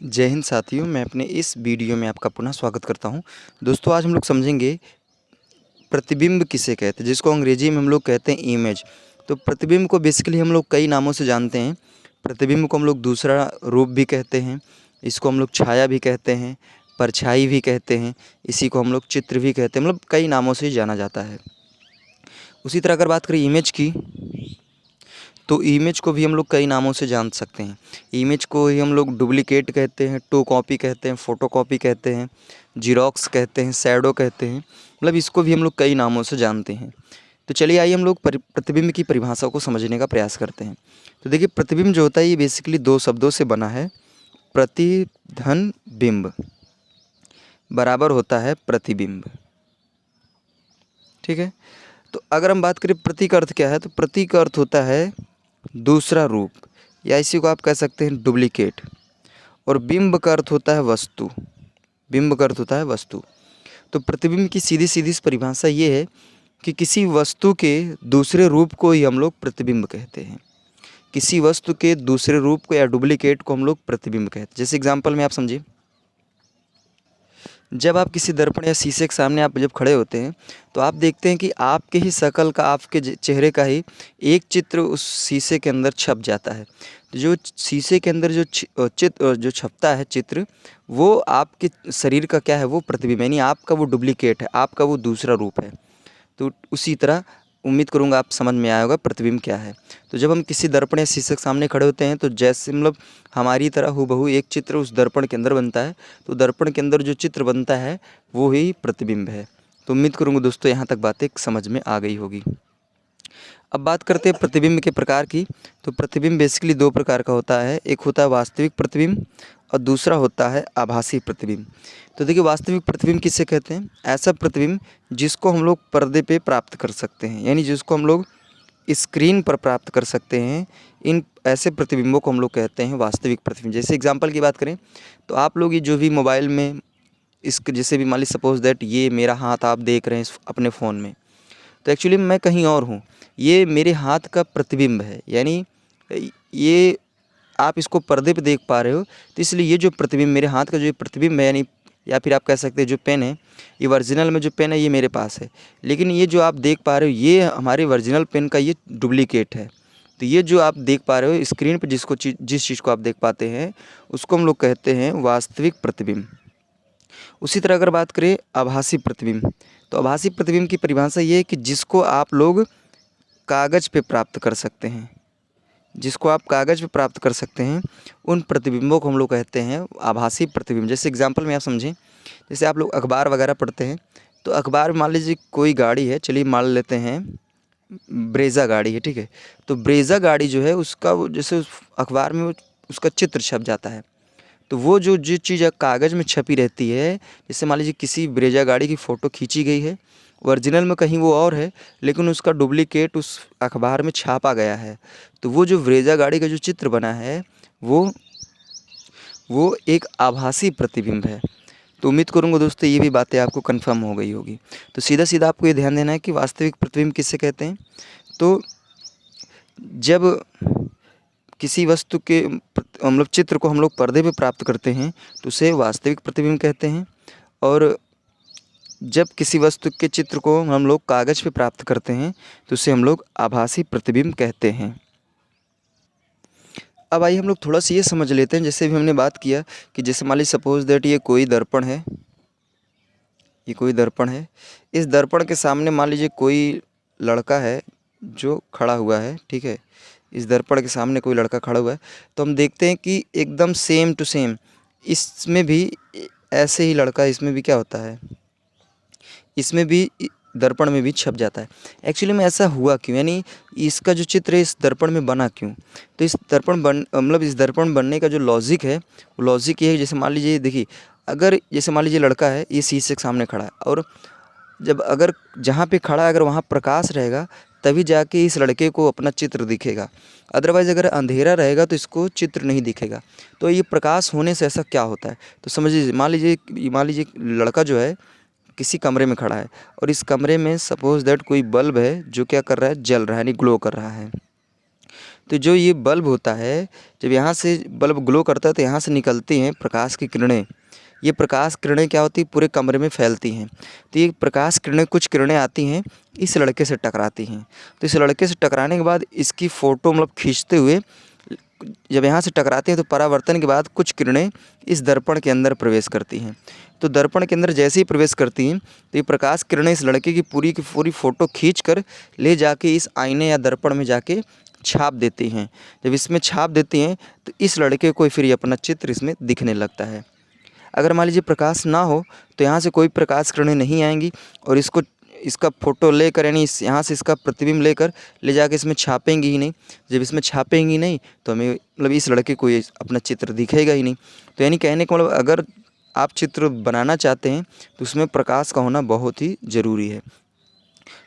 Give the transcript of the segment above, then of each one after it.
जय हिंद साथियों, मैं अपने इस वीडियो में आपका पुनः स्वागत करता हूं। दोस्तों, आज हम लोग समझेंगे प्रतिबिंब किसे कहते हैं, जिसको अंग्रेजी में हम लोग कहते हैं इमेज। तो प्रतिबिंब को बेसिकली हम लोग कई नामों से जानते हैं। प्रतिबिंब को हम लोग दूसरा रूप भी कहते हैं, इसको हम लोग छाया भी कहते हैं, परछाई भी कहते हैं, इसी को हम लोग चित्र भी कहते हैं। मतलब कई नामों से जाना जाता है। उसी तरह अगर बात करें इमेज की, तो इमेज को भी हम लोग कई नामों से जान सकते हैं। इमेज को ही हम लोग डुप्लिकेट कहते हैं, टू कॉपी कहते हैं, फ़ोटो कॉपी कहते हैं, ज़ेरॉक्स कहते हैं, शैडो कहते हैं। मतलब इसको भी हम लोग कई नामों से जानते हैं। तो चलिए आइए हम लोग प्रतिबिंब की परिभाषा को समझने का प्रयास करते हैं। तो देखिए, प्रतिबिंब जो होता है ये बेसिकली दो शब्दों से बना है। प्रति धन बिंब बराबर होता है प्रतिबिंब। ठीक है। तो अगर हम बात करें प्रतीक अर्थ क्या है, तो प्रतीक अर्थ होता है दूसरा रूप, या इसी को आप कह सकते हैं डुप्लीकेट। और बिंब का अर्थ होता है वस्तु। बिंब का अर्थ होता है वस्तु। तो प्रतिबिंब की सीधी सीधी परिभाषा ये है कि किसी वस्तु के दूसरे रूप को ही हम लोग प्रतिबिंब कहते हैं। किसी वस्तु के दूसरे रूप को या डुप्लीकेट को हम लोग प्रतिबिंब कहते हैं। जैसे एग्जांपल में आप समझिए, जब आप किसी दर्पण या शीशे के सामने आप जब खड़े होते हैं, तो आप देखते हैं कि आपके ही शक्ल का, आपके चेहरे का ही एक चित्र उस शीशे के अंदर छप जाता है। तो जो शीशे के अंदर जो चित्र जो छपता है चित्र, वो आपके शरीर का क्या है, वो प्रतिबिंब, यानी आपका वो डुप्लीकेट है, आपका वो दूसरा रूप है। तो उसी तरह उम्मीद करूँगा आप समझ में आया होगा प्रतिबिंब क्या है। तो जब हम किसी दर्पण या शीशे के सामने खड़े होते हैं, तो जैसे मतलब हमारी तरह हूबहू एक चित्र उस दर्पण के अंदर बनता है। तो दर्पण के अंदर जो चित्र बनता है वो ही प्रतिबिंब है। तो उम्मीद करूँगा दोस्तों यहाँ तक बातें समझ में आ गई होगी। अब बात करते हैं प्रतिबिंब के प्रकार की। तो प्रतिबिंब बेसिकली दो प्रकार का होता है। एक होता है वास्तविक प्रतिबिंब और दूसरा होता है आभासी प्रतिबिंब। तो देखिए, वास्तविक प्रतिबिंब किसे कहते हैं? ऐसा प्रतिबिंब जिसको हम लोग पर्दे पे प्राप्त कर सकते हैं, यानी जिसको हम लोग स्क्रीन पर प्राप्त कर सकते हैं। इन ऐसे प्रतिबिंबों को हम लोग कहते हैं वास्तविक प्रतिबिंब। जैसे एग्जांपल की बात करें, तो आप लोग ये जो भी मोबाइल में इसके जैसे भी मान लीजिए सपोज़ दैट ये मेरा हाथ आप देख रहे हैं अपने फ़ोन में, तो एक्चुअली मैं कहीं और हूँ। ये मेरे हाथ का प्रतिबिंब है, यानी ये आप इसको पर्दे पे देख पा रहे हो, तो इसलिए ये जो प्रतिबिंब मेरे हाथ का जो प्रतिबिंब है, यानी या फिर आप कह सकते हैं जो पेन है, ये ओरिजिनल में जो पेन है ये मेरे पास है। लेकिन ये जो आप देख पा रहे हो ये हमारे ओरिजिनल पेन का ये डुप्लीकेट है। तो ये जो आप देख पा रहे हो स्क्रीन पर जिस चीज़ को आप देख पाते हैं, उसको हम लोग कहते हैं वास्तविक प्रतिबिंब। उसी तरह अगर बात करें आभासी प्रतिबिंब, तो आभासी प्रतिबिंब की परिभाषा ये है कि जिसको आप लोग कागज़ पे प्राप्त कर सकते हैं। जिसको आप कागज़ पे प्राप्त कर सकते हैं, उन प्रतिबिंबों को हम लोग कहते हैं आभासी प्रतिबिंब। जैसे एग्जांपल में आप समझें, जैसे आप लोग अखबार वगैरह पढ़ते हैं, तो अखबार में मान लीजिए कोई गाड़ी है, चलिए मान लेते हैं ब्रेज़ा गाड़ी है, ठीक है। तो ब्रेज़ा गाड़ी जो है उसका वो जैसे उस अखबार में उसका चित्र छप जाता है। तो वो जो चीज़ कागज़ में छपी रहती है, जैसे मान लीजिए किसी ब्रेजा गाड़ी की फ़ोटो खींची गई है, ओरिजिनल में कहीं वो और है, लेकिन उसका डुप्लीकेट उस अखबार में छापा गया है। तो वो जो ब्रेजा गाड़ी का जो चित्र बना है, वो एक आभासी प्रतिबिंब है। तो उम्मीद करूँगा दोस्तों ये भी बातें आपको कन्फर्म हो गई होगी। तो सीधा-सीधा आपको ये ध्यान देना है कि वास्तविक प्रतिबिंब किसे कहते हैं। तो जब किसी वस्तु के मतलब चित्र को हम लोग पर्दे पे प्राप्त करते हैं, तो उसे वास्तविक प्रतिबिंब कहते हैं। और जब किसी वस्तु के चित्र को हम लोग कागज़ पे प्राप्त करते हैं, तो उसे हम लोग आभासी प्रतिबिंब कहते हैं। अब आइए हम लोग थोड़ा सा ये समझ लेते हैं, जैसे भी हमने बात किया कि जैसे मान लीजिए सपोज़ दैट ये कोई दर्पण है, ये कोई दर्पण है। इस दर्पण के सामने मान लीजिए कोई लड़का है जो खड़ा हुआ है, ठीक है। इस दर्पण के सामने कोई लड़का खड़ा हुआ है, तो हम देखते हैं कि एकदम सेम टू सेम इसमें भी ऐसे ही लड़का इसमें भी क्या होता है, इसमें भी दर्पण में भी छप जाता है। एक्चुअली में ऐसा हुआ क्यों, यानी इसका जो चित्र है इस दर्पण में बना क्यों? तो इस दर्पण बनने का जो लॉजिक है, वो लॉजिक ये है, जैसे मान लीजिए देखिए, अगर जैसे मान लीजिए लड़का है, ये शीशे के सामने खड़ा है, और जब अगर जहाँ पे खड़ा है अगर वहाँ प्रकाश रहेगा, तभी जाके इस लड़के को अपना चित्र दिखेगा। अदरवाइज़ अगर अंधेरा रहेगा तो इसको चित्र नहीं दिखेगा। तो ये प्रकाश होने से ऐसा क्या होता है? तो समझिए, मान लीजिए लड़का जो है किसी कमरे में खड़ा है, और इस कमरे में सपोज़ दैट कोई बल्ब है जो क्या कर रहा है, जल रहा है, यानी ग्लो कर रहा है। तो जो ये बल्ब होता है, जब यहाँ से बल्ब ग्लो करता है तो यहाँ से निकलती हैं प्रकाश की किरणें। ये प्रकाश किरणें क्या होती है, पूरे कमरे में फैलती हैं। तो ये प्रकाश किरणें, कुछ किरणें आती हैं, इस लड़के से टकराती हैं। तो इस लड़के से टकराने के बाद इसकी फ़ोटो मतलब खींचते हुए जब यहाँ से टकराते हैं तो परावर्तन के बाद कुछ किरणें इस दर्पण के अंदर प्रवेश करती हैं। तो दर्पण के अंदर जैसे ही प्रवेश करती हैं तो ये प्रकाश किरणें इस लड़के की पूरी फ़ोटो खींचकर ले जाके इस आईने या दर्पण में जाके छाप देती हैं। जब इसमें छाप देती हैं तो इस लड़के को फिर ये अपना चित्र इसमें दिखने लगता है। अगर मान लीजिए प्रकाश ना हो तो यहाँ से कोई प्रकाश किरणें नहीं आएंगी और इसका फ़ोटो लेकर, यानी यहाँ से इसका प्रतिबिंब लेकर ले जाके इसमें छापेंगी ही नहीं। जब इसमें छापेंगी नहीं तो हमें मतलब इस लड़के को ये अपना चित्र दिखेगा ही नहीं। तो यानी कहने का मतलब, अगर आप चित्र बनाना चाहते हैं तो उसमें प्रकाश का होना बहुत ही ज़रूरी है।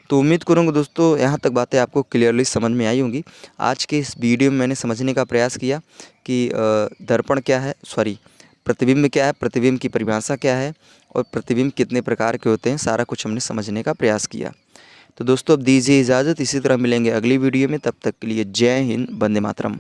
तो उम्मीद करूँगा दोस्तों यहाँ तक बातें आपको क्लियरली समझ में आई होंगी। आज के इस वीडियो में मैंने समझने का प्रयास किया कि दर्पण क्या है, प्रतिबिंब क्या है, प्रतिबिंब की परिभाषा क्या है और प्रतिबिंब कितने प्रकार के होते हैं, सारा कुछ हमने समझने का प्रयास किया। तो दोस्तों अब दीजिए इजाज़त, इसी तरह मिलेंगे अगली वीडियो में। तब तक के लिए जय हिंद, वंदे मातरम।